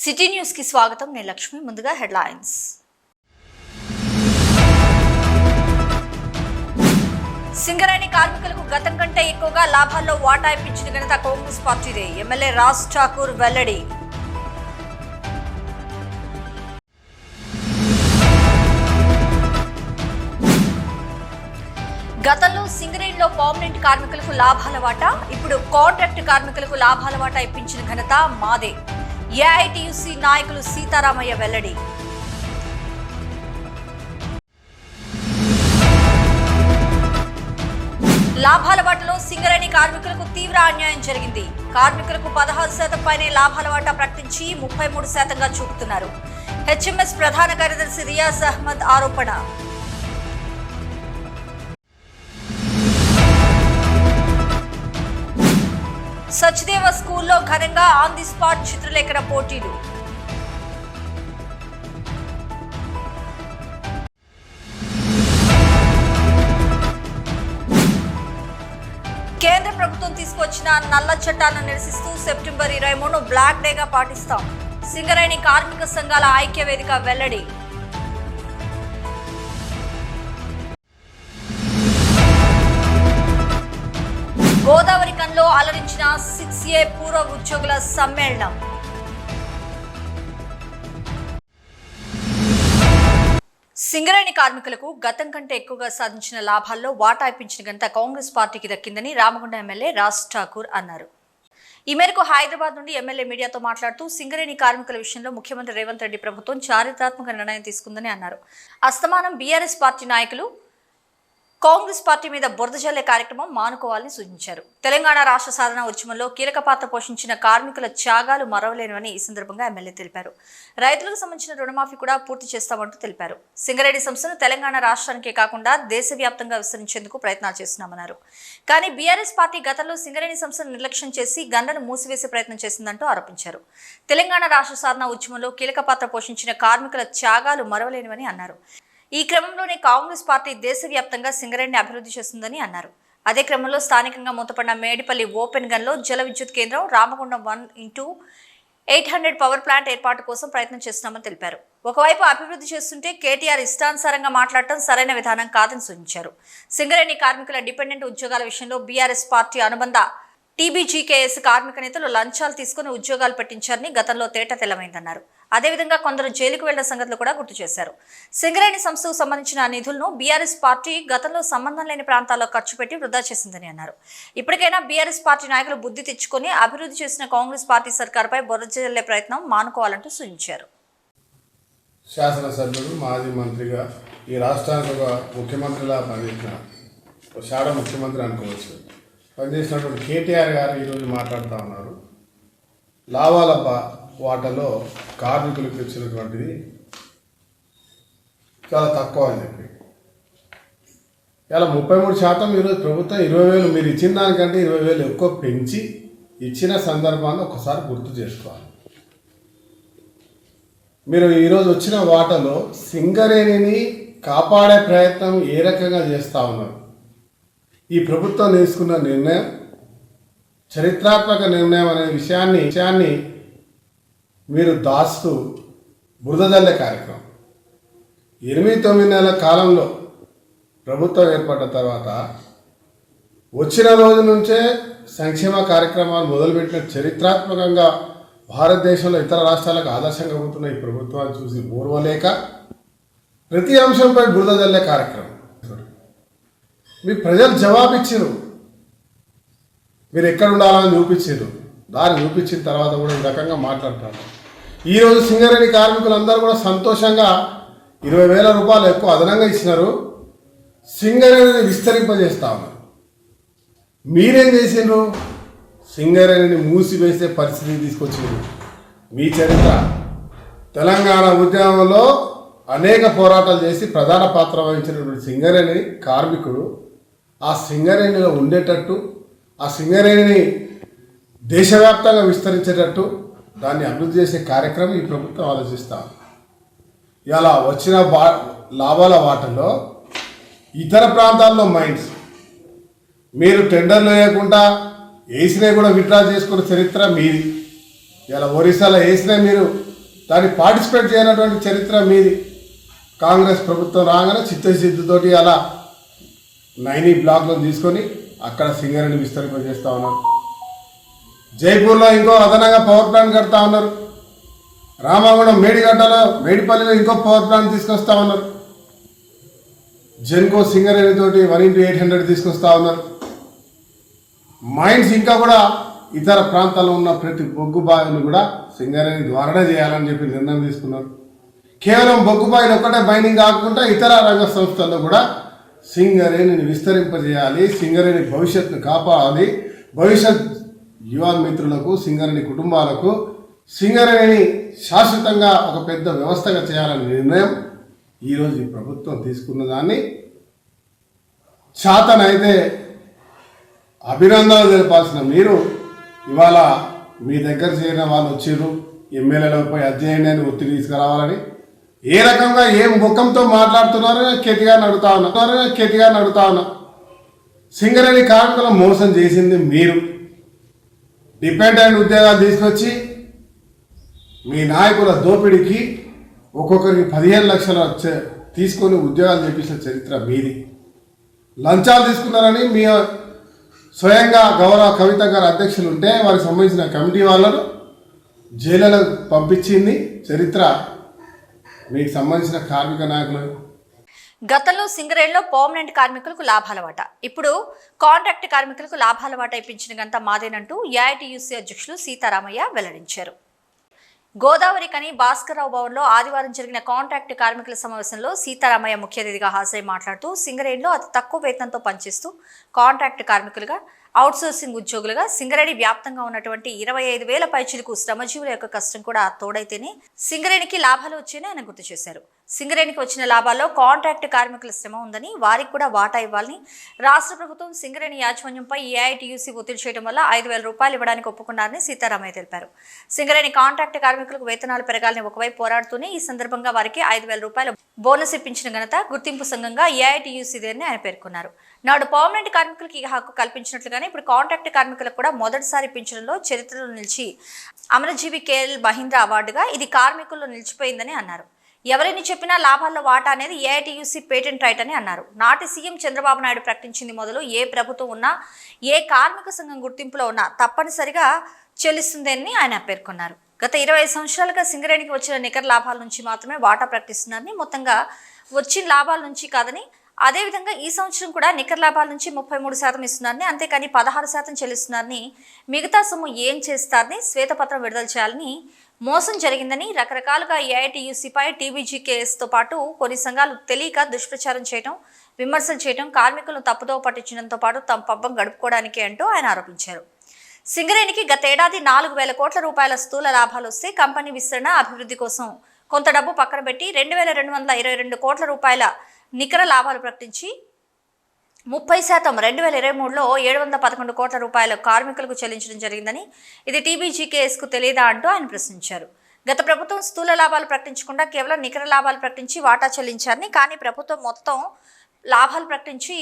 City news కి స్వాగతం. నేను లక్ష్మి. ముందుగా హెడ్లైన్స్. సింగరేణి కార్మికులకు గతం కంటే ఎక్కువగా లాభాల్లో వాటా ఇప్పించిన ఘనత కాంగ్రెస్ పార్టీదే. ఎమ్మెల్యే రాజ్ ఠాకూర్ వెల్లడి. గతంలో సింగరేణిలో పర్మనెంట్ కార్మికులకు లాభాల వాటా, ఇప్పుడు కాంట్రాక్ట్ కార్మికులకు లాభాల వాటా ఇప్పించిన ఘనత మాదే. ఏఐటీయూసీ నాయకులు సీతారామయ్య వెల్లడి. లాభాల వాటాలో సింగరేణి కార్మికులకు తీవ్ర అన్యాయం జరిగింది. కార్మికులకు 16% పైనే లాభాల వాటా ప్రకటించి 33%గా చూపుతున్నారు. హెచ్ఎంఎస్ ప్రధాన కార్యదర్శి రియాజ్ అహ్మద్ ఆరోపణ. సచ్దేవ స్కూల్లో ఘనంగా ఆన్ ది స్పాట్ చిత్రలేఖన పోటీలు. కేంద్ర ప్రభుత్వం తీసుకొచ్చిన నల్ల చట్టాలను నిరసిస్తూ సెప్టెంబర్ 23 బ్లాక్ డేగా పాటిస్తాం. సింగరేణి కార్మిక సంఘాల ఐక్య వేదిక వెల్లడి. గోదావరి కన్లో అలరించిన 6A పూర్వ ఉద్యోగుల సమ్మేళనం. సింగరేణి కార్మికులకు గతం కంటే ఎక్కువగా సాధించిన లాభాల్లో వాటా ఇప్పించిన ఘనత కాంగ్రెస్ పార్టీకి దక్కిందని రామగుండం ఎమ్మెల్యే రాజ్ ఠాకూర్ అన్నారు. ఈ మేరకు హైదరాబాద్ నుండి ఎమ్మెల్యే మీడియాతో మాట్లాడుతూ సింగరేణి కార్మికుల విషయంలో ముఖ్యమంత్రి రేవంత్ రెడ్డి ప్రభుత్వం చారిత్రాత్మక నిర్ణయం తీసుకుందని అన్నారు. అస్తమానం బీఆర్ఎస్ పార్టీ నాయకులు కాంగ్రెస్ పార్టీ మీద బురద జల్లే కార్యక్రమం మానుకోవాలని సూచించారు. తెలంగాణ రాష్ట్ర సాధన ఉద్యమంలో కీలక పాత్ర పోషించిన కార్మికుల త్యాగాలు మరవలేనివని ఈ సందర్భంగా ఎమ్మెల్యే తెలిపారు. రైతులకు సంబంధించిన రుణమాఫీ కూడా పూర్తి చేస్తామంటూ తెలిపారు. సింగరేణి సంస్థను తెలంగాణ రాష్ట్రానికే కాకుండా దేశవ్యాప్తంగా విస్తరించేందుకు ప్రయత్నాలు చేస్తున్నామన్నారు. కానీ బీఆర్ఎస్ పార్టీ గతంలో సింగరేణి సంస్థను నిర్లక్ష్యం చేసి గన్లను మూసివేసే ప్రయత్నం చేసిందంటూ ఆరోపించారు. తెలంగాణ రాష్ట్ర సాధన ఉద్యమంలో కీలక పాత్ర పోషించిన కార్మికుల త్యాగాలు మరవలేనివని అన్నారు. ఈ క్రమంలోనే కాంగ్రెస్ పార్టీ దేశవ్యాప్తంగా సింగరేణిని అభివృద్ధి చేస్తుందని అన్నారు. అదే క్రమంలో స్థానికంగా మూతపడిన మేడిపల్లి ఓపెన్ గన్లో జల విద్యుత్ కేంద్రం, రామగుండం 1x800 పవర్ ప్లాంట్ ఏర్పాటు కోసం ప్రయత్నం చేస్తున్నామని తెలిపారు. ఒకవైపు అభివృద్ధి చేస్తుంటే కేటీఆర్ ఇష్టానుసారంగా మాట్లాడటం సరైన విధానం కాదని సూచించారు. సింగరేణి కార్మికుల డిపెండెంట్ ఉద్యోగాల విషయంలో బీఆర్ఎస్ పార్టీ అనుబంధ టీబీజీకేఎస్ కార్మిక నేతలు లంచాలు తీసుకుని ఉద్యోగాలు పెట్టించారని గతంలో తేట తెల్లమైందన్నారు. అదేవిధంగా కొందరు జైలుకు వెళ్లిన సంగతులు కూడా గుర్తు చేశారు. సింగరేణి సంస్థకు సంబంధించిన నిధులను బీఆర్ఎస్ పార్టీ గతంలో సంబంధం లేని ప్రాంతాల్లో ఖర్చు పెట్టి వృధా చేసిందని అన్నారు. ఇప్పటికైనా బీఆర్ఎస్ పార్టీ నాయకులు బుద్ధి తెచ్చుకొని అభివృద్ధి చేసిన కాంగ్రెస్ పార్టీ సర్కారుపై బురద జల్లే ప్రయత్నం మానుకోవాలంటూ సూచించారు. శాసనసభ్యుడు, మాజీ మంత్రిగా ఈ రాష్ట్రానికి ఒక ముఖ్యమంత్రిలా పనిచేసిన ఒక షాడో ముఖ్యమంత్రి అనుకోవచ్చు పనిచేసినటువంటి కేటీఆర్ గారు ఈరోజు మాట్లాడుతూ ఉన్నారు. లాభాల వాటాలో కార్మికులకు ఇచ్చినటువంటిది చాలా తక్కువ అని చెప్పి ఇలా 33% ఈరోజు ప్రభుత్వం 20,000 మీరు ఇచ్చిన దానికంటే 20,000 ఎక్కువ పెంచి ఇచ్చిన సందర్భాన్ని ఒకసారి గుర్తు చేసుకోవాలి. మీరు ఈరోజు వచ్చిన వాటాలో సింగరేణిని కాపాడే ప్రయత్నం ఏ రకంగా చేస్తూ ఉన్నారు. ఈ ప్రభుత్వం తీసుకున్న నిర్ణయం చరిత్రాత్మక నిర్ణయం అనే విషయాన్ని మీరు దాస్తూ బురద జల్లే కార్యక్రమం 8-9 నెలల కాలంలో ప్రభుత్వం ఏర్పడ్డ తర్వాత వచ్చిన రోజు నుంచే సంక్షేమ కార్యక్రమాలు మొదలుపెట్టిన చరిత్రాత్మకంగా భారతదేశంలో ఇతర రాష్ట్రాలకు ఆదర్శంగా పోతున్న ఈ ప్రభుత్వాన్ని చూసి ఓర్వలేక ప్రతి అంశంపై బురద జల్లే కార్యక్రమం. మీ ప్రజలు జవాబిచ్చారు, మీరు ఎక్కడ ఉండాలని చూపించారు. దాన్ని చూపించిన తర్వాత కూడా ఈ రకంగా మాట్లాడతారు. ఈరోజు సింగరేణి కార్మికులందరూ కూడా సంతోషంగా 20,000 రూపాయలు ఎక్కువ అదనంగా ఇచ్చినారు. సింగరేణిని విస్తరింపజేస్తా ఉన్నారు. మీరేం చేసిండ్రు? సింగరేణిని మూసివేసే పరిస్థితి తీసుకొచ్చిండ్రు. మీ చరిత్ర తెలంగాణ ఉద్యమంలో అనేక పోరాటాలు చేసి ప్రధాన పాత్ర వహించినటువంటి సింగరేణి కార్మికుడు ఆ సింగరేణిలో ఉండేటట్టు, ఆ సింగరేణిని దేశవ్యాప్తంగా విస్తరించేటట్టు దాన్ని అభివృద్ధి చేసే కార్యక్రమం ఈ ప్రభుత్వం ఆలోచిస్తాం. ఇలా వచ్చిన లాభాల వాటలో ఇతర ప్రాంతాల్లో మైన్స్ మీరు టెండర్లు వేయకుండా వేసినా కూడా విత్డ్రా చేసుకున్న చరిత్ర మీది. ఇలా ఒరిస్సాలో వేసినా మీరు దాన్ని పార్టిసిపేట్ చేయనటువంటి చరిత్ర మీది. కాంగ్రెస్ ప్రభుత్వం రాగానే చిత్తశుద్ధితోటి అలా 9 బ్లాక్లను తీసుకొని అక్కడ సింగరేణి విస్తరింపజేస్తూ ఉన్నారు. జైపూర్లో ఇంకో అదనంగా పవర్ ప్లాంట్ కడతా ఉన్నారు. రామగుండం మేడిపల్లిలో ఇంకో పవర్ ప్లాంట్ తీసుకొస్తా ఉన్నారు. జెన్కో సింగరేణి తోటి 1x800 తీసుకొస్తా ఉన్నారు. మైన్స్ ఇంకా కూడా ఇతర ప్రాంతాల్లో ఉన్న ప్రతి బొగ్గు బావిని కూడా సింగరేణి ద్వారానే చేయాలని చెప్పి నిర్ణయం తీసుకున్నారు. కేవలం బొగ్గు బావిలు ఒక్కటే మైనింగ్ కాకుండా ఇతర రంగ సంస్థల్లో కూడా సింగరేణిని విస్తరింపజేయాలి. సింగరేణి భవిష్యత్తును కాపాడాలి. భవిష్యత్ యువ మిత్రులకు, సింగరేణి కుటుంబాలకు సింగరేణిని శాశ్వతంగా ఒక పెద్ద వ్యవస్థగా చేయాలనే నిర్ణయం ఈరోజు ఈ ప్రభుత్వం తీసుకున్న దాన్ని చేతనైతే అభినందనలు తెలపాల్సిన మీరు ఇవాళ మీ దగ్గర చేరిన వాళ్ళు వచ్చారు, ఎమ్మెల్యేలకు పోయి అధ్యయనం అని ఒత్తిడి తీసుకురావాలని ఏ రకంగా ఏం ముఖంతో మాట్లాడుతున్నారో కేటీఆర్ని అడుగుతా ఉన్నా. సింగరేణి కార్మికులను మోసం చేసింది మీరు. డిపెండెంట్ ఉద్యోగాలు తీసుకొచ్చి మీ నాయకుల దోపిడీకి ఒక్కొక్కరికి 15 లక్షలు తీసుకొని ఉద్యోగాలు చేపించిన చరిత్ర మీది. లంచాలు తీసుకున్నారని మీ స్వయంగా గౌరవ కవిత గారు అధ్యక్షులు ఉంటే వారికి సంబంధించిన కమిటీ వాళ్ళను జైలులకు పంపించింది చరిత్ర మీకు సంబంధించిన కార్మిక నాయకులు. గతంలో సింగరేణిలో పర్మనెంట్ కార్మికులకు లాభాల వాటా, ఇప్పుడు కాంట్రాక్ట్ కార్మికులకు లాభాల వాటా ఇప్పించిన గంత మాదేనంటూ ఏఐటీయూసీ అధ్యక్షులు సీతారామయ్య వెల్లడించారు. గోదావరి కని భాస్కర్రావు భవన్లో ఆదివారం జరిగిన కాంట్రాక్ట్ కార్మికుల సమావేశంలో సీతారామయ్య ముఖ్య అతిథిగా హాజరై మాట్లాడుతూ సింగరేణిలో అతి తక్కువ వేతనంతో పనిచేస్తూ కాంట్రాక్ట్ కార్మికులుగా, అవుట్సోర్సింగ్ ఉద్యోగులుగా సింగరేణి వ్యాప్తంగా ఉన్నటువంటి 25,000 పైచిలకు శ్రమజీవుల యొక్క కష్టం కూడా తోడైతేనే సింగరేణికి లాభాలు వచ్చాయని ఆయన గుర్తు చేశారు. సింగరేణికి వచ్చిన లాభాల్లో కాంట్రాక్ట్ కార్మికుల శ్రమ ఉందని, వారికి కూడా వాటా ఇవ్వాలని రాష్ట్ర ప్రభుత్వం సింగరేణి యాజమాన్యంపై ఏఐటీయూసీ ఒత్తిడి చేయడం వల్ల 5,000 రూపాయలు ఇవ్వడానికి ఒప్పుకున్నారని సీతారామయ్య తెలిపారు. సింగరేణి కాంట్రాక్ట్ కార్మికులకు వేతనాలు పెరగాలని ఒకవైపు పోరాడుతూనే ఈ సందర్భంగా వారికి 5,000 రూపాయలు బోనస్ ఇప్పించిన ఘనత గుర్తింపు సంఘంగా ఏఐటీయూసీదేనని ఆయన పేర్కొన్నారు. నాడు పర్మనెంట్ కార్మికులకు ఈ హక్కు కల్పించినట్లుగానే ఇప్పుడు కాంట్రాక్ట్ కార్మికులకు కూడా మొదటిసారి పెంచడంలో చరిత్రలో నిలిచి అమరజీవి కేఎల్ మహీంద్రా అవార్డుగా ఇది కార్మికుల్లో నిలిచిపోయిందని అన్నారు. ఎవరిని చెప్పినా లాభాల్లో వాటా అనేది ఏఐటీయూసీ పేటెంట్ రైట్ అని అన్నారు. నాటి సీఎం చంద్రబాబు నాయుడు ప్రకటించింది మొదలు ఏ ప్రభుత్వం ఉన్నా, ఏ కార్మిక సంఘం గుర్తింపులో ఉన్నా తప్పనిసరిగా చెల్లిస్తుందని ఆయన పేర్కొన్నారు. గత 20 సంవత్సరాలుగా సింగరేణికి వచ్చిన నికర లాభాల నుంచి మాత్రమే వాటా ప్రకటిస్తున్నారని, మొత్తంగా వచ్చిన లాభాల నుంచి కాదని, అదేవిధంగా ఈ సంవత్సరం కూడా నికర లాభాల నుంచి 33% ఇస్తున్నారని, అంతేకాని 16% చెల్లిస్తున్నారని, మిగతా సొమ్ము ఏం చేస్తారని శ్వేతపత్రం విడుదల చేయాలని, మోసం జరిగిందని, రకరకాలుగా ఏఐటీయూసీపై టీబీజీకేఎస్తో పాటు కొన్ని సంఘాలు తెలియక దుష్ప్రచారం చేయడం, విమర్శలు చేయడం, కార్మికులను తప్పుదోవ పట్టించడంతో పాటు తమ పబ్బం గడుపుకోవడానికి అంటూ ఆయన ఆరోపించారు. సింగరేణికి గతేడాది 4,000 కోట్ల రూపాయల స్థూల లాభాలు వస్తే కంపెనీ విస్తరణ, అభివృద్ధి కోసం కొంత డబ్బు పక్కన పెట్టి 2,222 కోట్ల రూపాయల నికర లాభాలు ప్రకటించి 30% 2023లో 711 కోట్ల రూపాయల కార్మికులకు చెల్లించడం జరిగిందని, ఇది టీబీజీకేఎస్కు తెలియదా అంటూ ఆయన ప్రశ్నించారు. గత ప్రభుత్వం స్థూల లాభాలు ప్రకటించకుండా కేవలం నికర లాభాలు ప్రకటించి వాటా చెల్లించారని, కానీ ప్రభుత్వం మొత్తం లాభాలు ప్రకటించి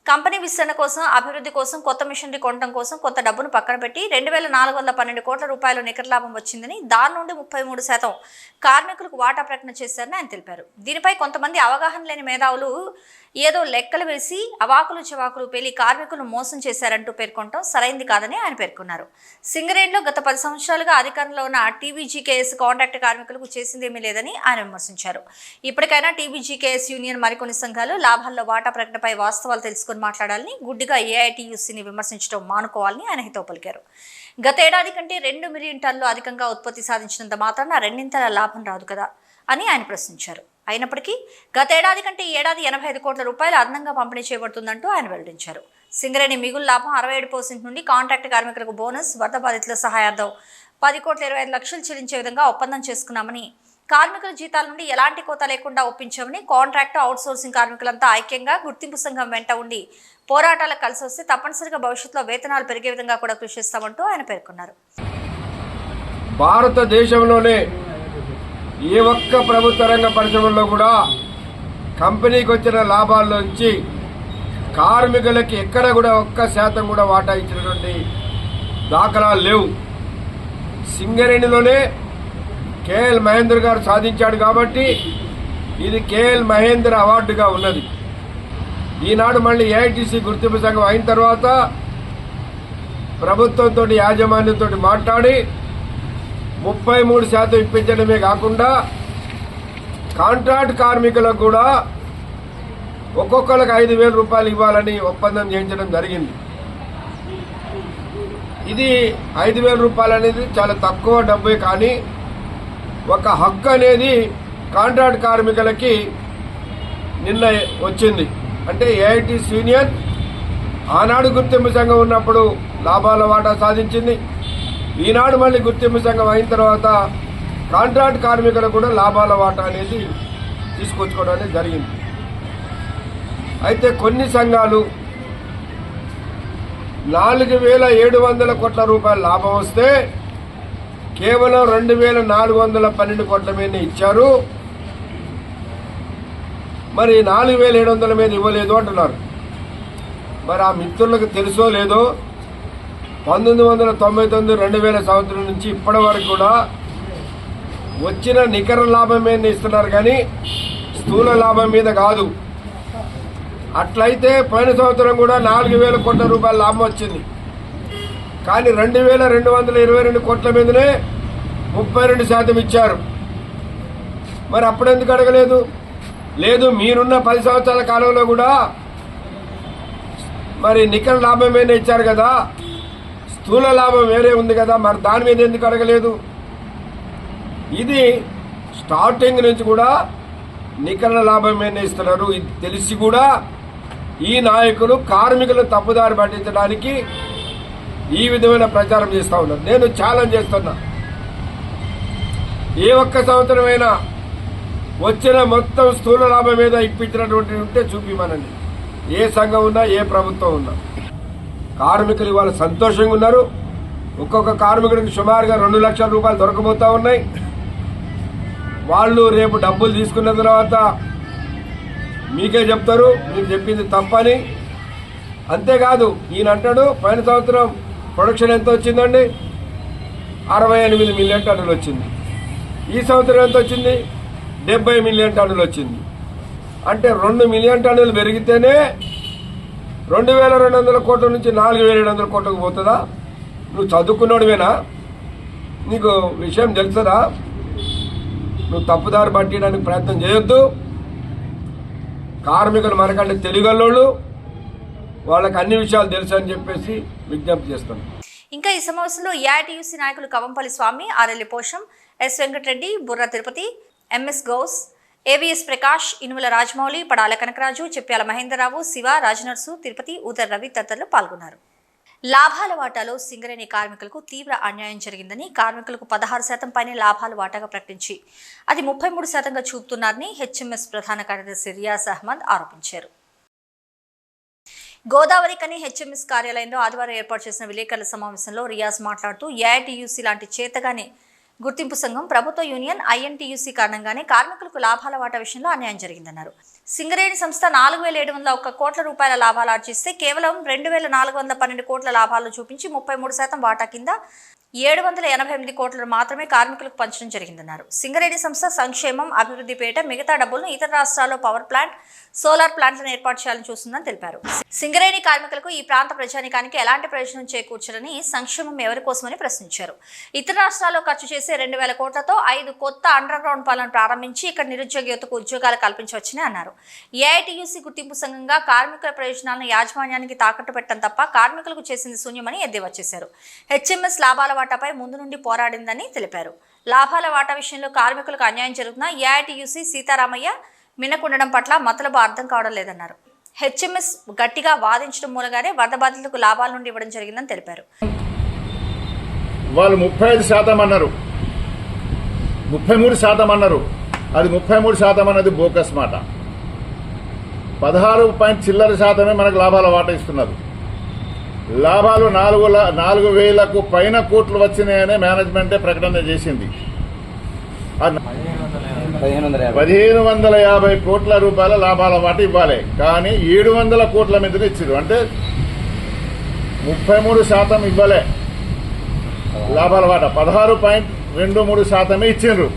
కంపెనీ విస్తరణ కోసం, అభివృద్ధి కోసం, కొత్త మిషనరీ కొనడం కోసం కొంత డబ్బును పక్కన పెట్టి 2,412 కోట్ల రూపాయలు నికర లాభం వచ్చిందని, దాని నుండి 33% కార్మికులకు వాటా ప్రకటన చేశారని ఆయన తెలిపారు. దీనిపై కొంతమంది అవగాహన లేని మేధావులు ఏదో లెక్కలు వేసి అవాకులు చవాకులు పేలి కార్మికులను మోసం చేశారంటూ పేర్కొనడం సరైంది కాదని ఆయన పేర్కొన్నారు. సింగరేణిలో గత 10 సంవత్సరాలుగా అధికారంలో ఉన్న టీబీజీకేఎస్ కాంట్రాక్ట్ కార్మికులకు చేసిందేమీ లేదని ఆయన విమర్శించారు. ఇప్పటికైనా టీబీజీకేఎస్ యూనియన్ మరికొన్ని సంఘాలు లాభాల్లో వాటా ప్రకటనపై వాస్తవాలు తెలుసుకుని మాట్లాడాలని, గుడ్డిగా ఏఐటీయూసీని విమర్శించడం మానుకోవాలని ఆయన హితవు పలికారు. గతేడాది కంటే 2 మిలియన్ టన్నులు అధికంగా ఉత్పత్తి సాధించినంత మాత్రాన రెండింతల లాభం రాదు కదా అని ఆయన ప్రశ్నించారు. అయినప్పటికీ గతేడాది కంటే ఈ ఏడాది 85 కోట్ల రూపాయలు అదనంగా పంపిణీ చేయబడుతుందంటూ ఆయన వెల్లడించారు. సింగరేణి మిగులు లాభం 67% నుండి కాంట్రాక్ట్ కార్మికులకు బోనస్, వరద బాధితుల సహాయార్థం 10,25 లక్షలు చెల్లించే విధంగా ఒప్పందం చేసుకున్నామని, కార్మికుల జీతాల నుండి ఎలాంటి కోత లేకుండా ఒప్పించామని, కాంట్రాక్టు, అవుట్సోర్సింగ్ కార్మికులంతా ఐక్యంగా గుర్తింపు సంఘం వెంట ఉండి పోరాటాలకు కలిసి వస్తే తప్పనిసరిగా భవిష్యత్తులో వేతనాలు పెరిగే విధంగా కూడా కృషి చేస్తామంటూ ఆయన పేర్కొన్నారు. భారతదేశంలోనే ఏ ఒక్క ప్రభుత్వ రంగ పరిశ్రమల్లో కూడా కంపెనీకి వచ్చిన లాభాల్లోంచి కార్మికులకి ఎక్కడ కూడా 1% కూడా వాటా ఇచ్చినటువంటి దాఖలాలు లేవు. సింగరేణిలోనే కేఎల్ మహేందర్ గారు సాధించాడు కాబట్టి ఇది కేఎల్ మహేందర్ అవార్డుగా ఉన్నది. ఈనాడు మళ్ళీ ఏఐటీసీ గుర్తింపు సంఘం అయిన తర్వాత ప్రభుత్వంతో యాజమాన్యంతో మాట్లాడి 33% ఇప్పించడమే కాకుండా కాంట్రాక్ట్ కార్మికులకు కూడా ఒక్కొక్కరికి 5,000 రూపాయలు ఇవ్వాలని ఒప్పందం చేయించడం జరిగింది. ఇది 5,000 రూపాయలు అనేది చాలా తక్కువ డబ్బే, కానీ ఒక హక్కు అనేది కాంట్రాక్ట్ కార్మికులకి నిన్న వచ్చింది. అంటే ఏఐటీసీ యూనియన్ ఆనాడు గుర్తింపు సంఘం ఉన్నప్పుడు లాభాల వాటా సాధించింది. ఈనాడు మళ్ళీ గుర్తింపు సంఘం అయిన తర్వాత కాంట్రాక్ట్ కార్మికులకు కూడా లాభాల వాటా అనేది తీసుకొచ్చుకోవడం అనేది జరిగింది. అయితే కొన్ని సంఘాలు 4,700 కోట్ల రూపాయల లాభం వస్తే కేవలం 2,412 కోట్ల మీద ఇచ్చారు. మరి 4,700 మీద ఇవ్వలేదు అంటున్నారు. మరి ఆ మిత్రులకు తెలుసో లేదో 1999 2000 సంవత్సరం నుంచి ఇప్పటి వరకు కూడా వచ్చిన నికర లాభం మీద ఇస్తున్నారు, కానీ స్థూల లాభం మీద కాదు. అట్లయితే పోయిన సంవత్సరం కూడా 4,000 కోట్ల రూపాయల లాభం వచ్చింది, కానీ 2,222 కోట్ల మీదనే 32% ఇచ్చారు. మరి అప్పుడెందుకు అడగలేదు? లేదు, మీరున్న 10 సంవత్సరాల కాలంలో కూడా మరి నికర లాభం మీద ఇచ్చారు కదా, స్థూల లాభం వేరే ఉంది కదా, మరి దాని మీద ఎందుకు అడగలేదు? ఇది స్టార్టింగ్ నుంచి కూడా నికర లాభం మీద ఇస్తున్నారు. ఇది తెలిసి కూడా ఈ నాయకులు కార్మికులు తప్పుదారి పట్టించడానికి ఈ విధమైన ప్రచారం చేస్తూ ఉన్నారు. నేను ఛాలెంజ్ చేస్తున్నా, ఏ ఒక్క సంవత్సరమైనా వచ్చిన మొత్తం స్థూల లాభం మీద ఇప్పించినటువంటి ఉంటే చూపిమనండి. ఏ సంఘం ఉన్నా, ఏ ప్రభుత్వం ఉన్నా. కార్మికులు ఇవాళ సంతోషంగా ఉన్నారు. ఒక్కొక్క కార్మికుడికి సుమారుగా 2 లక్షల రూపాయలు దొరకబోతా ఉన్నాయి. వాళ్ళు రేపు డబ్బులు తీసుకున్న తర్వాత మీకే చెప్తారు మీరు చెప్పింది తప్పని. అంతేకాదు, ఈయన అంటాడు పోయిన సంవత్సరం ప్రొడక్షన్ ఎంత వచ్చిందండి? 68 మిలియన్ టన్నులు వచ్చింది. ఈ సంవత్సరం ఎంత వచ్చింది? 70 మిలియన్ టన్నులు వచ్చింది. అంటే 2 మిలియన్ టన్నులు పెరిగితేనే 2,200 కోట్ల నుంచి 4,700 కోట్లకు పోతుందా? నువ్వు చదువుకున్నాడువేనా? నీకు విషయం తెలుస్తుందా? నువ్వు తప్పుదారి పట్టడానికి ప్రయత్నం చేయొద్దు. కార్మికులు మనకంటే తెలియగలోళ్ళు, వాళ్ళకి అన్ని విషయాలు తెలుసు అని చెప్పేసి విజ్ఞప్తి చేస్తాను. ఇంకా ఈ సమావేశంలో ఏఐటీయూసీ నాయకులు కవంపల్లి స్వామి, ఆర్ఎల్ఏ పోషం, ఎస్ వెంకటరెడ్డి, బుర్ర తిరుపతి, ఎంఎస్ గౌస్, ఏవిఎస్ ప్రకాష్, ఇనుముల రాజమౌళి, పడాల కనకరాజు, చెప్పాల మహేందరరావు, శివ, రాజనర్సు, తిరుపతి, ఊదర్ రవి తదితరులు పాల్గొన్నారు. లాభాల వాటాలో సింగరేణి కార్మికులకు తీవ్ర అన్యాయం జరిగిందని, కార్మికులకు 16% పైనే లాభాల వాటాగా ప్రకటించి అది 33%గా చూపుతున్నారని హెచ్ఎంఎస్ ప్రధాన కార్యదర్శి రియాజ్ అహ్మద్ ఆరోపించారు. గోదావరి కని హెచ్ఎంఎస్ కార్యాలయంలో ఆదివారం ఏర్పాటు చేసిన విలేకరుల సమావేశంలో రియాజ్ మాట్లాడుతూ ఏఐటీయూసీ లాంటి చేతగానే గుర్తింపు సంఘం, ప్రభుత్వ యూనియన్, ఐఎన్టీయూసీ కారణంగానే కార్మికులకు లాభాల వాటా విషయంలో అన్యాయం జరిగిందన్నారు. సింగరేణి సంస్థ 4,701 కోట్ల రూపాయల లాభాలు ఆర్జిస్తే కేవలం 2,412 కోట్ల లాభాలను చూపించి 33% వాటా కింద 788 కోట్లను మాత్రమే కార్మికులకు పంచడం జరిగిందన్నారు. సింగరేణి సంస్థ సంక్షేమం, అభివృద్ధి పేట మిగతా డబ్బులను ఇతర రాష్ట్రాల్లో పవర్ ప్లాంట్, సోలార్ ప్లాంట్లను ఏర్పాటు చేయాలని చూస్తుందని తెలిపారు. సింగరేణి కార్మికులకు ఈ ప్రాంత ప్రజానికానికి ఎలాంటి ప్రయోజనం చేకూర్చరని, సంక్షేమం ఎవరి కోసమని ప్రశ్నించారు. ఇతర రాష్ట్రాల్లో ఖర్చు చేసే 2,000 కోట్లతో 5 కొత్త అండర్ గ్రౌండ్ పనులను ప్రారంభించి ఇక్కడ నిరుద్యోగ యువతకు ఉద్యోగాలు కల్పించవచ్చని అన్నారు. ఏఐటీయూసీ గుర్తింపు సంఘంగా కార్మికుల ప్రయోజనాలను యాజమాన్యానికి తాకట్టు పెట్టడం తప్ప కార్మికులకు చేసింది శూన్యమని ఎద్దేవా చేశారు. హెచ్ఎంఎస్ లాభాల వాటాపై ముందు నుండి పోరాడిందని తెలిపారు. లాభాల వాటా విషయంలో కార్మికులకు అన్యాయం జరుగుతున్నా ఏఐటీయూసీ సీతారామయ్య మినకుండడం పట్ల మతలబు అర్థం కావడం లేదన్నారు. హెచ్ఎంఎస్ గట్టిగా వాదించడం మూలంగానే వరద బాధితులకు లాభాల నుండి ఇవ్వడం జరిగిందని తెలిపారు. వాళ్ళు 35% అన్నారు, 33% అన్నారు. అది 33% అన్నది బోకస్ మాట. 16% మనకు లాభాల వాటా ఇస్తున్నారు. లాభాలు 4,000 పైన కోట్లు వచ్చినాయనే మేనేజ్మెంటే ప్రకటన చేసింది. 1,550 కోట్ల రూపాయల లాభాల వాట ఇవ్వాలి, కానీ 700 కోట్ల మీద ఇచ్చారు. అంటే 33% ఇవ్వలే. లాభాల వాటా 16.23% ఇచ్చిండ్రు.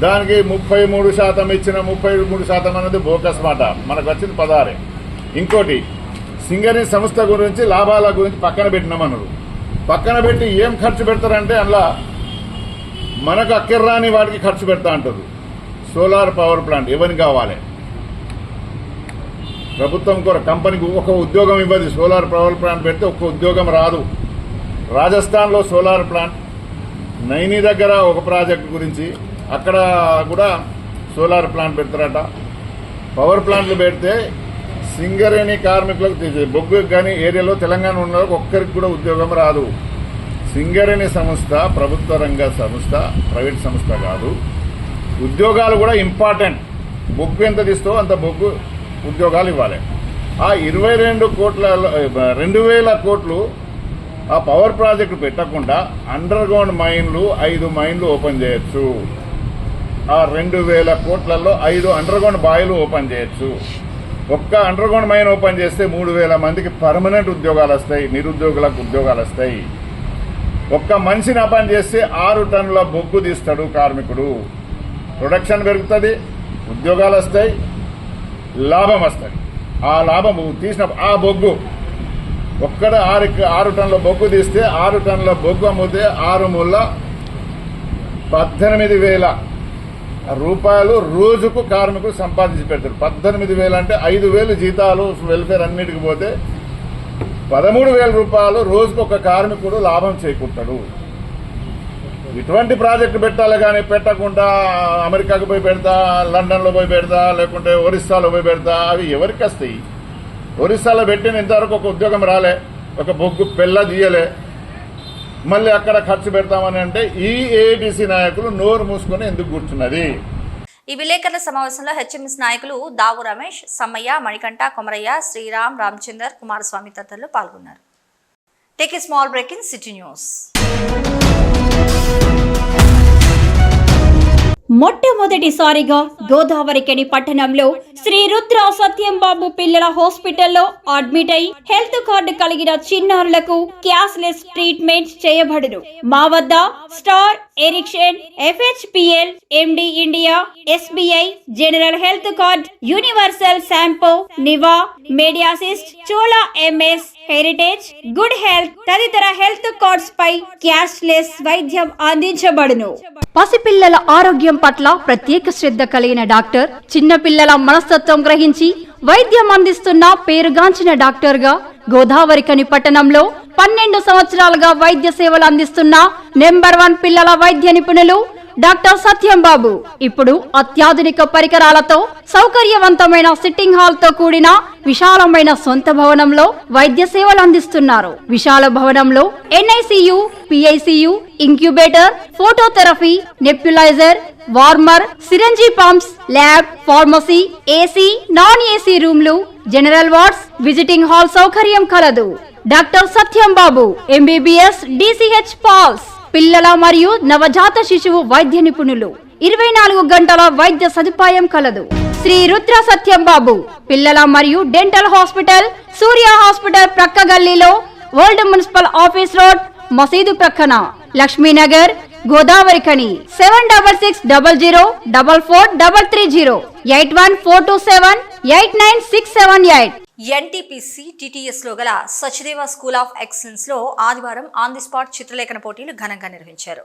దానికి 33% ఇచ్చిన 33% అనేది బోకస్ మాట. మనకు వచ్చింది 16. ఇంకోటి సింగరేణి సంస్థ గురించి లాభాల గురించి పక్కన పెట్టినామన్నారు. పక్కన పెట్టి ఏం ఖర్చు పెడతారంటే అందులో మనకు అక్కర్రాని వాటికి ఖర్చు పెడతా అంటారు. సోలార్ పవర్ ప్లాంట్ ఎవరికి కావాలి? ప్రభుత్వం కూడా కంపెనీకి ఒక ఉద్యోగం ఇవ్వదు. సోలార్ పవర్ ప్లాంట్ పెడితే ఒక్క ఉద్యోగం రాదు. రాజస్థాన్లో సోలార్ ప్లాంట్, నైనీ దగ్గర ఒక ప్రాజెక్ట్ గురించి అక్కడ కూడా సోలార్ ప్లాంట్ పెడతారట. పవర్ ప్లాంట్లు పెడితే సింగరేణి కార్మికులకు బొగ్గు కానీ ఏరియాలో తెలంగాణ ఉన్న ఒక్కరికి కూడా ఉద్యోగం రాదు. సింగరేణి సంస్థ ప్రభుత్వ రంగ సంస్థ, ప్రైవేట్ సంస్థ కాదు. ఉద్యోగాలు కూడా ఇంపార్టెంట్. బొగ్గు ఎంత తీస్తావో అంత బొగ్గు ఉద్యోగాలు ఇవ్వాలి. ఆ 2,000 కోట్లు ఆ పవర్ ప్రాజెక్టు పెట్టకుండా అండర్ గ్రౌండ్ మైన్లు 5 మైన్లు ఓపెన్ చేయొచ్చు. ఆ 2,000 కోట్లలో 5 అండర్ గ్రౌండ్ బాయిలు ఓపెన్ చేయొచ్చు. ఒక్క అండర్ గ్రౌండ్ మైన్ ఓపెన్ చేస్తే 3,000 మందికి పర్మనెంట్ ఉద్యోగాలు వస్తాయి, నిరుద్యోగులకు ఉద్యోగాలు వస్తాయి. ఒక్క మనిషిని అపాయింట్ చేస్తే 6 టన్నుల బొగ్గు తీస్తాడు కార్మికుడు. ప్రొడక్షన్ పెరుగుతుంది, ఉద్యోగాలు వస్తాయి, లాభం వస్తుంది. ఆ లాభం తీసిన ఆ బొగ్గు ఒక్కడ 6 టన్నుల బొగ్గు తీస్తే 6 టన్నుల బొగ్గు అమ్మితే 6 మూల 18,000 రూపాయలు రోజుకు కార్మికులు సంపాదించి పెడతారు. 18,000 అంటే 5,000 జీతాలు వెల్ఫేర్ అన్నిటికి పోతే 13,000 రూపాయలు రోజుకు ఒక కార్మికుడు లాభం చేకూర్తాడు. ఇటువంటి ప్రాజెక్టు పెట్టాలి కానీ పెట్టకుండా అమెరికాకు పోయి పెడతా, లండన్లో పోయి పెడతా, లేకుంటే ఒరిస్సాలో పోయి పెడతా, అవి ఎవరికి వస్తాయి? ఒరిస్సాలో పెట్టిన ఇంతవరకు ఒక ఉద్యోగం రాలే, ఒక బొగ్గు పెళ్ళ తీయలే. మళ్ళీ అక్కడ ఖర్చు పెడతామని అంటే ఈ ఏఐటీసీ నాయకులు నోరు మూసుకొని ఎందుకు కూర్చున్నది? ఈ విలేకరుల సమావేశంలో హెచ్ఎంఎస్ నాయకులు దావు రమేష్, సమ్మయ్య, మణికంఠ, కొమరయ్య, శ్రీరామ్, రామచందర్, కుమారస్వామి తదితరులు పాల్గొన్నారు. Take a small break in city news. మొట్టమొదటిసారిగా గోదావరికని పట్టణంలో శ్రీ రుద్ర సత్యంబాబు పిల్లల హాస్పిటల్లో అడ్మిట్ అయి హెల్త్ కార్డు కలిగిన చిన్నారులకు క్యాష్లెస్ ట్రీట్మెంట్ చేయబడును. మా వద్ద Star, Ericson, FHPL, MD India, SBI, general health card, Universal Sompo, Niva, Mediassist, Chola MS, Heritage, Good Health తదితర హెల్త్ కార్డ్స్ పై క్యాష్లెస్ వైద్యం అందించబడును. పసిపిల్లల ఆరోగ్యం పట్ల ప్రత్యేక శ్రద్ధ కలిగిన డాక్టర్, చిన్నపిల్లల మనస్తత్వం గ్రహించి వైద్యం అందిస్తున్న పేరుగాంచిన డాక్టర్ గా గోదావరికని పట్టణంలో 12 సంవత్సరాలుగా వైద్య సేవలు అందిస్తున్న నెంబర్ 1 పిల్లల వైద్య నిపుణులు డాక్టర్ సత్యంబాబు ఇప్పుడు అత్యాధునిక పరికరాలతో సౌకర్యవంతమైన సిట్టింగ్ హాల్ తో కూడిన విశాలమైన సొంత భవనంలో వైద్య సేవలు అందిస్తున్నారు. విశాల భవనంలో NICU, PICU, incubator, phototherapy, nebuliser, warmer, syringe pumps, lab, pharmacy, AC, non AC రూమ్లు, జనరల్ వార్డ్స్, విజిటింగ్ హాల్ సౌకర్యం కలదు. Doctor Satyambabu MBBS, DCH PALS, పిల్లల మరియు నవజాత శిశువు వైద్య నిపుణులు. 24 గంటల వైద్య సదుపాయం కలదు. శ్రీ రుద్ర సత్యంబాబు పిల్లల మరియు డెంటల్ హాస్పిటల్, సూర్య హాస్పిటల్ ప్రక్క గల్లీలో, ఓల్డ్ మున్సిపల్ ఆఫీస్ రోడ్, మసీదు ప్రక్కన, లక్ష్మీనగర్, గోదావరికని. 7600004430, 8142789678. NTPC TTS లో గల సచదేవ స్కూల్ ఆఫ్ ఎక్సలెన్స్ లో ఆదివారం ఆన్ ది స్పాట్ చిత్రలేఖన పోటీలు ఘనంగా నిర్వహించారు.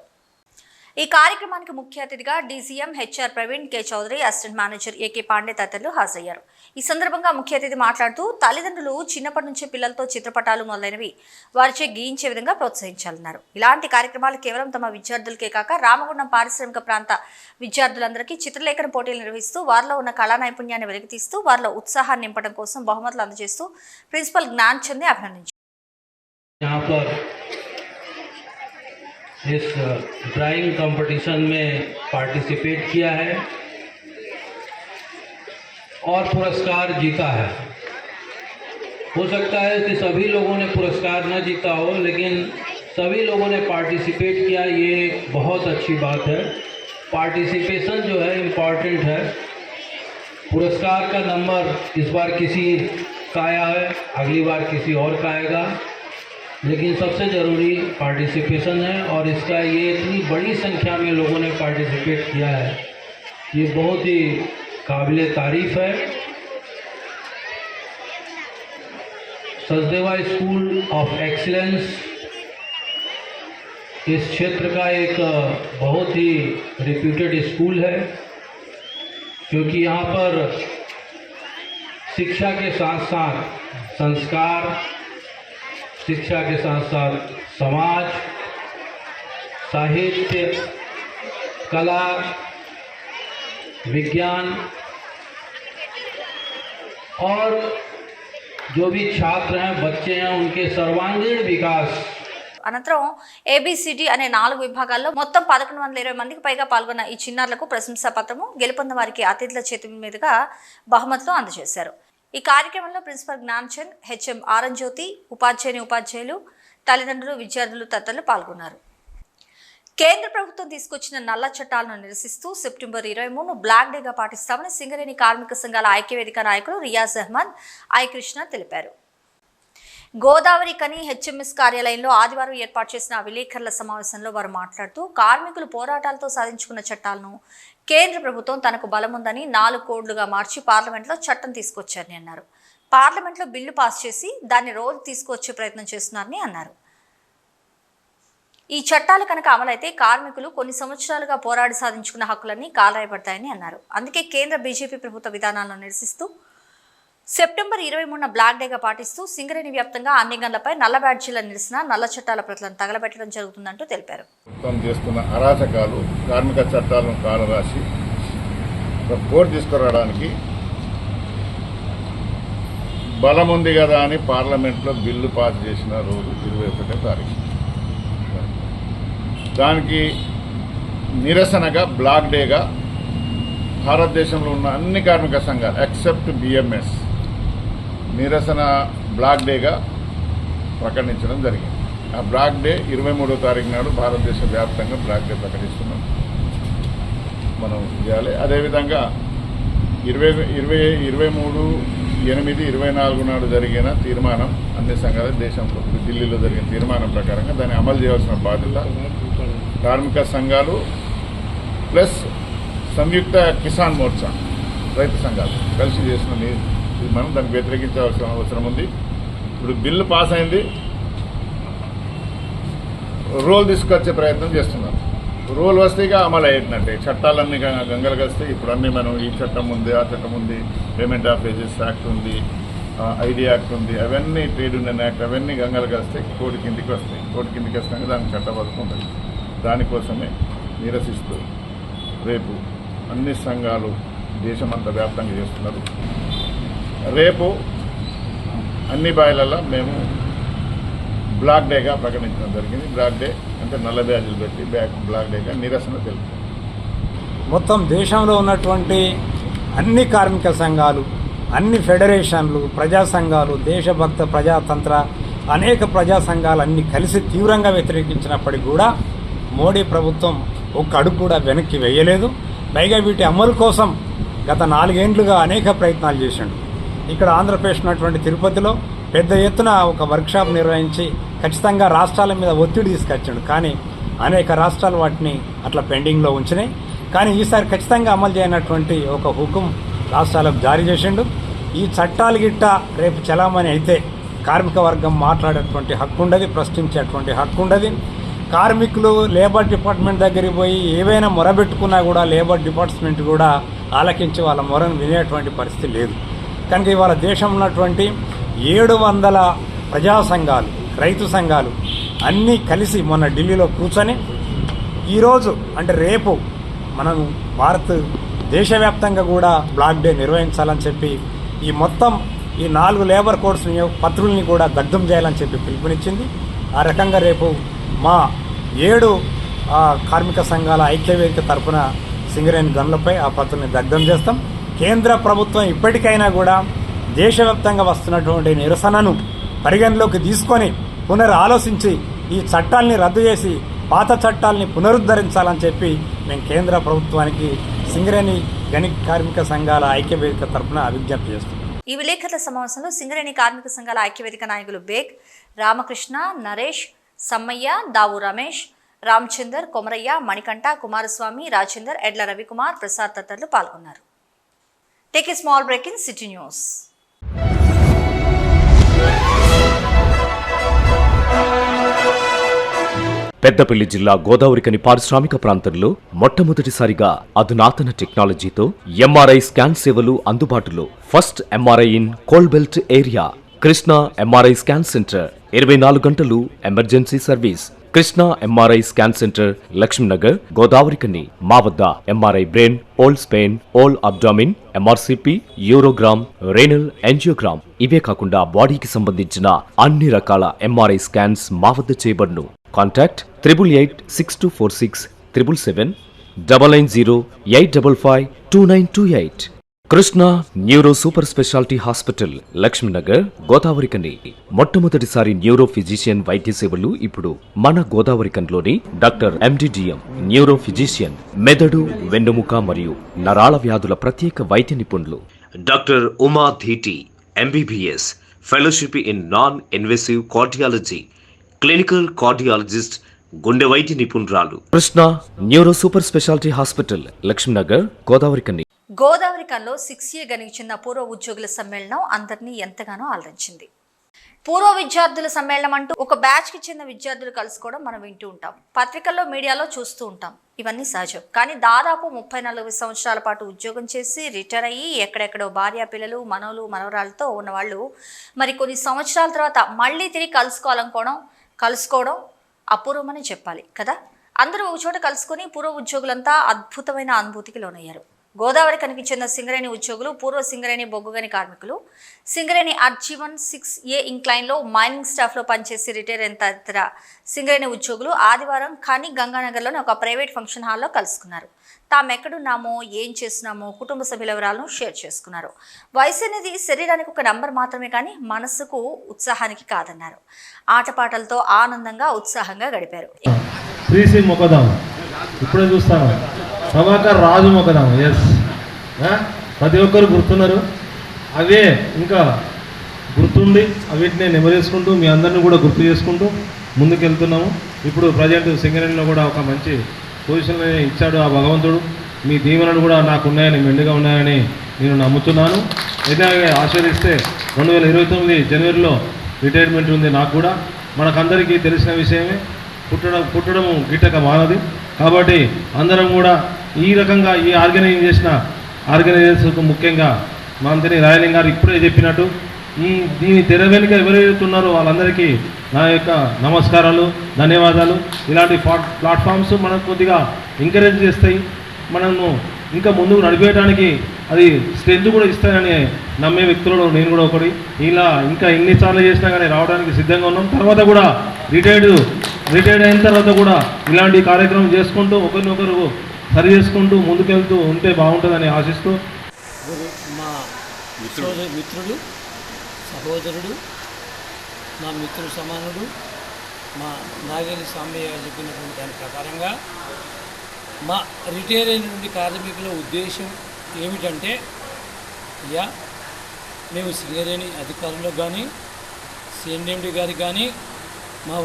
ఈ కార్యక్రమానికి ముఖ్య అతిథిగా DCM HR Praveen K Chaudhary, assistant manager AK Pandey తదితరులు హాజరయ్యారు. ఈ సందర్భంగా ముఖ్య అతిథి మాట్లాడుతూ తల్లిదండ్రులు చిన్నప్పటి నుంచే పిల్లలతో చిత్రపటాలు మొదలైనవి వారిచే గీయించే విధంగా ప్రోత్సహించాలన్నారు. ఇలాంటి కార్యక్రమాలు కేవలం తమ విద్యార్థులకే కాక రామగుండం పారిశ్రామిక ప్రాంత విద్యార్థులందరికీ చిత్రలేఖన పోటీలు నిర్వహిస్తూ వారిలో ఉన్న కళా నైపుణ్యాన్ని వెలికితీస్తూ వారిలో ఉత్సాహాన్ని నింపడం కోసం బహుమతులు అందజేస్తూ ప్రిన్సిపల్ జ్ఞాన్ చంద్ని అభినందించారు. इस ड्राइंग कंपटीशन में पार्टिसिपेट किया है और पुरस्कार जीता है. हो सकता है कि सभी लोगों ने पुरस्कार न जीता हो, लेकिन सभी लोगों ने पार्टिसिपेट किया, ये बहुत अच्छी बात है. पार्टिसिपेशन जो है इम्पॉर्टेंट है. पुरस्कार का नंबर इस बार किसी का आया है, अगली बार किसी और का आएगा. लेकिन सबसे ज़रूरी पार्टिसिपेशन है और इसका ये इतनी बड़ी संख्या में लोगों ने पार्टिसिपेट किया है, ये बहुत ही काबिले तारीफ़ है। सचदेवा स्कूल ऑफ एक्सीलेंस इस क्षेत्र का एक बहुत ही रिप्यूटेड स्कूल है, क्योंकि यहाँ पर शिक्षा के साथ साथ संस्कार, शिक्षा के साथ साथ समाज, साहित्य, कला, विज्ञान और जो भी छात्र हैं, बच्चे हैं, उनके सर्वांगीण विकास అనంతరం ఏబిసిడి అనే 4 విభాగాల్లో మొత్తం 1120 మందికి పైగా పాల్గొన్న ఈ చిన్నారులకు ప్రశంసా పత్రము, గెలుపొందిన వారికి అతిథుల చేతి మీదుగా బహుమతులు అందజేశారు. ఈ కార్యక్రమంలో ప్రిన్సిపల్ జ్ఞాన్చంద్, హెచ్ఎం ఆరంజ్యోతి, ఉపాధ్యాయులు, తల్లిదండ్రులు, విద్యార్థులు తదితరులు పాల్గొన్నారు. కేంద్ర ప్రభుత్వం తీసుకొచ్చిన నల్ల చట్టాలను నిరసిస్తూ సెప్టెంబర్ 23 బ్లాక్ డేగా పాటిస్తామని సింగరేణి కార్మిక సంఘాల ఐక్యవేదిక నాయకులు రియాజ్ అహ్మద్, ఐ కృష్ణ తెలిపారు. గోదావరి కని హెచ్ఎంఎస్ కార్యాలయంలో ఆదివారం ఏర్పాటు చేసిన విలేకరుల సమావేశంలో వారు మాట్లాడుతూ కార్మికులు పోరాటాలతో సాధించుకున్న చట్టాలను కేంద్ర ప్రభుత్వం తనకు బలముందని 4 కోడ్లుగా మార్చి పార్లమెంట్లో చట్టం తీసుకొచ్చారని అన్నారు. పార్లమెంట్లో బిల్లు పాస్ చేసి దాన్ని రోజు తీసుకొచ్చే ప్రయత్నం చేస్తున్నారని అన్నారు. ఈ చట్టాలు కనుక అమలైతే కార్మికులు కొన్ని సంవత్సరాలుగా పోరాడి సాధించుకున్న హక్కులన్నీ కాలరాయబడతాయని అన్నారు. అందుకే కేంద్ర బీజేపీ ప్రభుత్వ విధానాలను నిరసిస్తూ సెప్టెంబర్ 23 బ్లాక్ డేగా పాటిస్తూ సింగరేణి వ్యాప్తంగా అన్ని గన్లపై నల్ల బ్యాడ్జీల నిరసన, నల్ల చట్టాల ప్రతులను తగలబెట్టడం జరుగుతుందంటూ తెలిపారు. చేస్తున్న అరాచకాలు, కార్మిక చట్టాలను కాలరాసి కోర్టు తీసుకురావడానికి బలం ఉంది కదా అని పార్లమెంట్లో బిల్లు పాస్ చేసిన రోజు 21వ తారీఖు. దానికి నిరసనగా బ్లాక్ డేగా భారతదేశంలో ఉన్న అన్ని కార్మిక సంఘాలు ఎక్సెప్ట్ బిఎంఎస్ నిరసన బ్లాక్ డేగా ప్రకటించడం జరిగింది. ఆ బ్లాక్ డే 23వ తారీఖు నాడు భారతదేశ వ్యాప్తంగా బ్లాక్ డే ప్రకటిస్తున్నాం మనం చేయాలి. అదేవిధంగా 23/8/24 నాడు జరిగిన తీర్మానం, అన్ని సంఘాలు దేశంలో ఢిల్లీలో జరిగిన తీర్మానం ప్రకారంగా దాన్ని అమలు చేయాల్సిన బాధ్యత కార్మిక సంఘాలు ప్లస్ సంయుక్త కిసాన్ మోర్చా రైతు సంఘాలు కలిసి చేసిన మనం దాన్ని వ్యతిరేకించాల్సిన అవసరం ఉంది. ఇప్పుడు బిల్లు పాస్ అయింది, రోల్ తీసుకొచ్చే ప్రయత్నం చేస్తున్నారు. రోల్ వస్తే ఇక అమలు అయ్యేటట్టే, చట్టాలన్నీ గంగలు కలిస్తే ఇప్పుడు అన్నీ మనం ఈ చట్టం ఉంది, ఆ చట్టం ఉంది, పేమెంట్ ఆఫ్ వేజెస్ యాక్ట్ ఉంది, ఐడి యాక్ట్ ఉంది, అవన్నీ ట్రేడ్ యూనియన్ యాక్ట్, అవన్నీ గంగలు కలిస్తే కోర్టు కిందికి వస్తాయి. కోర్టు కిందికి వస్తాక దానికి చట్టబద్ధం ఉంటుంది. దానికోసమే నిరసిస్తూ రేపు అన్ని సంఘాలు దేశమంతా వ్యాప్తంగా చేస్తున్నారు. రేపు అన్ని బాయిలలో మేము బ్లాక్ డేగా ప్రకటించడం జరిగింది. బ్లాక్ డే అంటే నల్ల బ్యాడ్జీలు పెట్టి బ్లాక్ డేగా నిరసన తెలుపుతాం. మొత్తం దేశంలో ఉన్నటువంటి అన్ని కార్మిక సంఘాలు, అన్ని ఫెడరేషన్లు, ప్రజా సంఘాలు, దేశభక్త ప్రజాతంత్ర అనేక ప్రజా సంఘాలు అన్ని కలిసి తీవ్రంగా వ్యతిరేకించినప్పటికీ కూడా మోడీ ప్రభుత్వం ఒక్క అడుగు కూడా వెనక్కి వేయలేదు. పైగా వీటి అమలు కోసం గత 4 ఏళ్లుగా అనేక ప్రయత్నాలు చేసిండు. ఇక్కడ ఆంధ్రప్రదేశ్ ఉన్నటువంటి తిరుపతిలో పెద్ద ఎత్తున ఒక వర్క్షాప్ నిర్వహించి ఖచ్చితంగా రాష్ట్రాల మీద ఒత్తిడి తీసుకొచ్చాడు. కానీ అనేక రాష్ట్రాలు వాటిని అట్లా పెండింగ్లో ఉంచినాయి. కానీ ఈసారి ఖచ్చితంగా అమలు చేయనటువంటి ఒక హుకుం రాష్ట్రాలకు జారీ చేసిండు. ఈ చట్టాలు గిట్ట రేపు చలామణి అయితే కార్మిక వర్గం మాట్లాడేటువంటి హక్కు ఉండదు, ప్రశ్నించేటువంటి హక్కు ఉండదు. కార్మికులు లేబర్ డిపార్ట్మెంట్ దగ్గరికి పోయి ఏవైనా మొరబెట్టుకున్నా కూడా లేబర్ డిపార్ట్మెంట్ కూడా ఆలకించి వాళ్ళ మొరను వినేటువంటి పరిస్థితి లేదు. కనుక ఇవాళ దేశంలో ఉన్నటువంటి 700 ప్రజా సంఘాలు, రైతు సంఘాలు అన్నీ కలిసి మొన్న ఢిల్లీలో కూర్చొని ఈరోజు అంటే రేపు మనం దేశవ్యాప్తంగా కూడా బ్లాక్ డే నిర్వహించాలని చెప్పి ఈ మొత్తం ఈ 4 లేబర్ కోడ్స్ పత్రుల్ని కూడా దగ్ధం చేయాలని చెప్పి పిలుపునిచ్చింది. ఆ రకంగా రేపు మా 7 కార్మిక సంఘాల ఐక్యవేదిక తరఫున సింగరేణి గనులపై ఆ పత్రుల్ని దగ్ధం చేస్తాం. కేంద్ర ప్రభుత్వం ఇప్పటికైనా కూడా దేశవ్యాప్తంగా వస్తున్నటువంటి నిరసనను పరిగణలోకి తీసుకొని ఆలోచించి ఈ చట్టాలని రద్దు చేసి పాత చట్టాలని పునరుద్ధరించాలని చెప్పి మేము కేంద్ర ప్రభుత్వానికి సింగరేణి గని కార్మిక సంఘాల ఐక్యవేదిక తరఫున విజ్ఞప్తి చేస్తున్నాం. ఈ విలేకరుల సమావేశంలో సింగరేణి కార్మిక సంఘాల ఐక్యవేదిక నాయకులు బేగ్, రామకృష్ణ, నరేష్, సమ్మయ్య, దావు రమేష్, రామచందర్, కొమరయ్య, మణికంఠ, కుమారస్వామి, రాజేందర్, ఎడ్ల రవికుమార్, ప్రసాద్ తదితరులు పాల్గొన్నారు. Take a small break in city news. Peddapalli జిల్లా గోదావరికని పారిశ్రామిక ప్రాంతంలో మొట్టమొదటిసారిగా అధునాతన టెక్నాలజీతో ఎంఆర్ఐ స్కాన్ సేవలు అందుబాటులో. First MRI in coal belt area. Krishna MRI scan centre 24 గంటలు emergency service. Krishna MRI scan centre, Lakshminagar, Godavarikhani. మా వద్ద MRI brain, whole spine, whole abdomen, MRCP, urogram, renal angiogram, ఇవే కాకుండా బాడీకి సంబంధించిన అన్ని రకాల ఎంఆర్ఐ స్కాన్స్ మా వద్ద చేయబడును. Contact 888646 777 990 855 2928. Krishna neuro super speciality hospital, Lakshminagar, Godavarikhani. మొట్టమొదటిసారి న్యూరో ఫిజిషియన్ వైద్య సేవలు ఇప్పుడు మన గోదావరికన్లోని డాక్టర్ ఎండిడిఎం న్యూరో ఫిజిషియన్, మెదడు, వెన్నుముక మరియు నరాల వ్యాధుల ప్రత్యేక వైద్య నిపుణులు. Doctor Uma Dheeti MBBS, fellowship in non invasive cardiology, clinical cardiologist, గుండె వైద్య నిపుణురాలు. Krishna neuro super speciality hospital, Lakshminagar, Godavarikhani. గోదావరికన్లో 6A గనికి చెందిన పూర్వ ఉద్యోగుల సమ్మేళనం అందరినీ ఎంతగానో ఆలరించింది. పూర్వ విద్యార్థుల సమ్మేళనం అంటూ ఒక బ్యాచ్కి చెందిన విద్యార్థులు కలుసుకోవడం మనం వింటూ ఉంటాం, పత్రికల్లో, మీడియాలో చూస్తూ ఉంటాం. ఇవన్నీ సహజం. కానీ దాదాపు 34 సంవత్సరాల పాటు ఉద్యోగం చేసి రిటైర్ అయ్యి ఎక్కడెక్కడో భార్య, పిల్లలు, మనవలు, మనవరాలతో ఉన్నవాళ్ళు మరి కొన్ని సంవత్సరాల తర్వాత మళ్ళీ తిరిగి కలుసుకోవడం అపూర్వమని చెప్పాలి కదా. అందరూ ఒక చోట కలుసుకొని పూర్వ ఉద్యోగులంతా అద్భుతమైన అనుభూతికి లోనయ్యారు. గోదావరికనికి చెందిన సింగరేణి ఉద్యోగులు, పూర్వ సింగరేణి బొగ్గుగని కార్మికులు, సింగరేణి అర్జీవన్ 6A ఇంక్లైన్లో మైనింగ్ స్టాఫ్లో పనిచేసి రిటైర్ అయిన తదితర సింగరేణి ఉద్యోగులు ఆదివారం ఖని గంగానగర్లోని ఒక ప్రైవేట్ ఫంక్షన్ హాల్లో కలుసుకున్నారు. తాము ఎక్కడున్నామో, ఏం చేస్తున్నామో కుటుంబ సభ్యుల వివరాలను షేర్ చేసుకున్నారు. వయసు అనేది శరీరానికి ఒక నంబర్ మాత్రమే కానీ మనసుకు, ఉత్సాహానికి కాదన్నారు. ఆటపాటలతో ఆనందంగా, ఉత్సాహంగా గడిపారు. శ్రీశ్రీ మొక్కదాం ఇప్పుడే చూస్తాను, ప్రభాకర్ రాజు మొక్కదాం. ఎస్, ప్రతి ఒక్కరు గుర్తున్నారు. అవే ఇంకా గుర్తుండి వీటిని నెమరేసుకుంటూ మీ అందరినీ కూడా గుర్తు చేసుకుంటూ ముందుకెళ్తున్నాము. ఇప్పుడు ప్రజెంట్ సింగరేణిలో కూడా ఒక మంచి పొజిషన్ ఇచ్చాడు ఆ భగవంతుడు. మీ దీవెనలు కూడా నాకు ఉన్నాయని, మెండుగా ఉన్నాయని నేను నమ్ముతున్నాను. ఇలాగే ఆశీర్వదిస్తే 2029 జనవరిలో రిటైర్మెంట్ ఉంది నాకు కూడా. మనకందరికీ తెలిసిన విషయమే, పుట్టడం గిట్టక మానది. కాబట్టి అందరం కూడా ఈ రకంగా ఈ ఆర్గనైజేషన్కు ముఖ్యంగా మంత్రి రాయలింగ్ గారు ఇప్పుడే చెప్పినట్టు దీని తెర వెనుక ఎవరైతే ఉన్నారో వాళ్ళందరికీ నా యొక్క నమస్కారాలు, ధన్యవాదాలు. ఇలాంటి ప్లాట్ఫామ్స్ మనకు కొద్దిగా ఎంకరేజ్ చేస్తాయి, మనము ఇంకా ముందుకు నడిపేయడానికి అది స్ట్రెంత్ కూడా ఇస్తాయని నమ్మే వ్యక్తులలో నేను కూడా ఒకటి. ఇలా ఇంకా ఎన్నిసార్లు చేసినా కానీ రావడానికి సిద్ధంగా ఉన్నాం. తర్వాత కూడా రిటైర్డ్ అయిన తర్వాత కూడా ఇలాంటి కార్యక్రమం చేసుకుంటూ ఒకరినొకరు సరి చేసుకుంటూ ముందుకెళ్తూ ఉంటే బాగుంటుందని ఆశిస్తూ, మా మిత్రులు, సహోదరుడు, నా మిత్రుడు సమానుడు, మా నాగేలి సాంబయ్య గారు చెప్పినటువంటి దాని ప్రకారంగా మా రిటైర్ అయినటువంటి కార్మికుల ఉద్దేశం ఏమిటంటే, అయ్యా మేము సింగరేణి అధికారులకు కానీ, సిఎండి గారికి కానీ, మా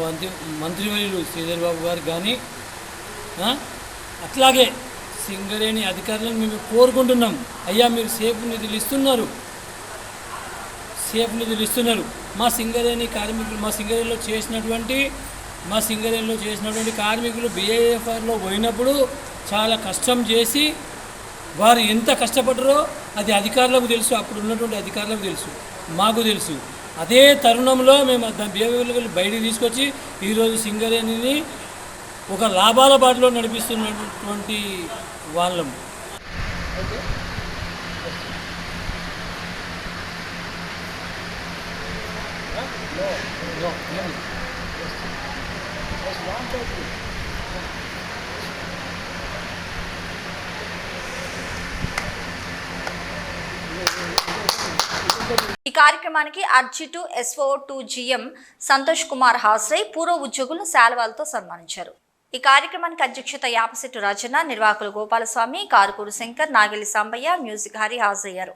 మంత్రివర్యులు శ్రీధర్ బాబు గారికి కానీ, అట్లాగే సింగరేణి అధికారులను మేము కోరుకుంటున్నాం. అయ్యా మీరు సేఫ్ నిధులు ఇస్తున్నారు. మా సింగరేణి కార్మికులు, మా సింగరేణిలో చేసినటువంటి కార్మికులు BIFRలో పోయినప్పుడు చాలా కష్టం చేసి వారు ఎంత కష్టపడ్డారో అది అధికారులకు తెలుసు, అప్పుడు ఉన్నటువంటి అధికారులకు తెలుసు, మాకు తెలుసు. అదే తరుణంలో మేము BIFR బయటికి తీసుకొచ్చి ఈరోజు సింగరేణిని ఒక లాభాల బాటలో నడిపిస్తున్నటువంటి వాళ్ళం. ఈ కార్యక్రమానికి అర్జీ2 SO2 GM సంతోష్ కుమార్ హాజరై పూర్వ ఉద్యోగులను శాలువాలతో సన్మానించారు. ఈ కార్యక్రమానికి అధ్యక్షత యాపశెట్టు రాజన్న, నిర్వాహకులు గోపాలస్వామి, కారుకూరు శంకర్, నాగెల్లి సాంబయ్య, మ్యూజిక్ హరి హాజరయ్యారు.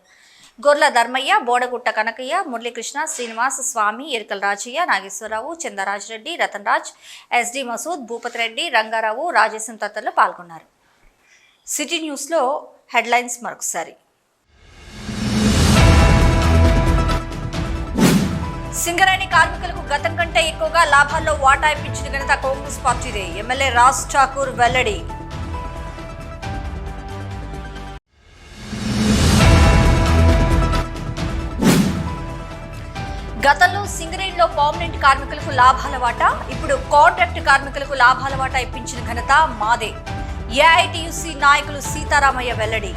గొర్ల ధర్మయ్య, బోడగుట్ట కనకయ్య, మురళీకృష్ణ, శ్రీనివాస్, స్వామి, ఎరికల రాజయ్య, నాగేశ్వరరావు, చందరాజరెడ్డి, రతన్ రాజ్, ఎస్డి మసూద్, భూపతి రెడ్డి, రంగారావు, రాజేశం తదితరులు పాల్గొన్నారు. సిటీ న్యూస్లో హెడ్లైన్స్ మరొకసారి. సింగరేణి కార్మికులకు గతం కంటే ఎక్కువగా లాభాల్లో వాటా ఇప్పించిన ఘనత కాంగ్రెస్ పార్టీదే. ఎమ్మెల్యే రాజ్ ఠాకూర్ వెల్లడి. గతంలో సింగరేణిలో పర్మనెంట్ కార్మికులకు లాభాల వాటా, ఇప్పుడు కాంట్రాక్ట్ కార్మికులకు లాభాల వాటా ఇప్పించిన ఘనత మాదే. ఏఐటియుసి నాయకులు సీతారామయ్య వెల్లడి.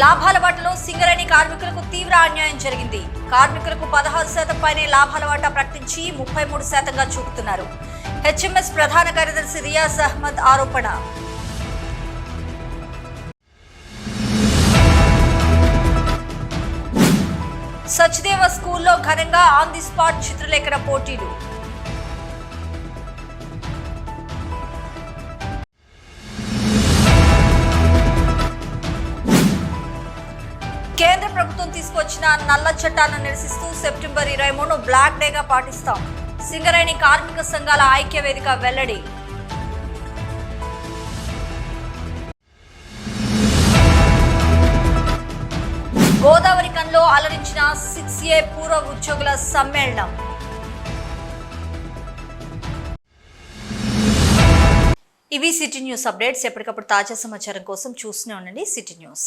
లాభాల వాటాలో సింగరేణి కార్మికులకు తీవ్ర అన్యాయం జరిగింది. కార్మికులకు 16% పైనే లాభాల వాటా ప్రకటించి 33%గా చూపుతున్నారు. హెచ్ఎంఎస్ ప్రధాన కార్యదర్శి రియాజ్ అహ్మద్ ఆరోపణ. సచ్దేవ స్కూల్లో ఘనంగా ఆన్ ది స్పాట్ చిత్రలేఖన పోటీలు. కేంద్ర ప్రభుత్వం తీసుకొచ్చిన నల్ల చట్టాలను నిరసిస్తూ సెప్టెంబర్ 23 బ్లాక్ డేగా పాటిస్తాం. సింగరేణి కార్మిక సంఘాల ఐక్య వేదిక వెల్లడి. గోదావరి కన్లో అలరించిన 6A పూర్వ ఉద్యోగుల సమ్మేళనం. ఇవి సిటీ న్యూస్ అప్డేట్స్. ఎప్పటికప్పుడు తాజా సమాచారం కోసం చూస్తూనే ఉండండి సిటీ న్యూస్.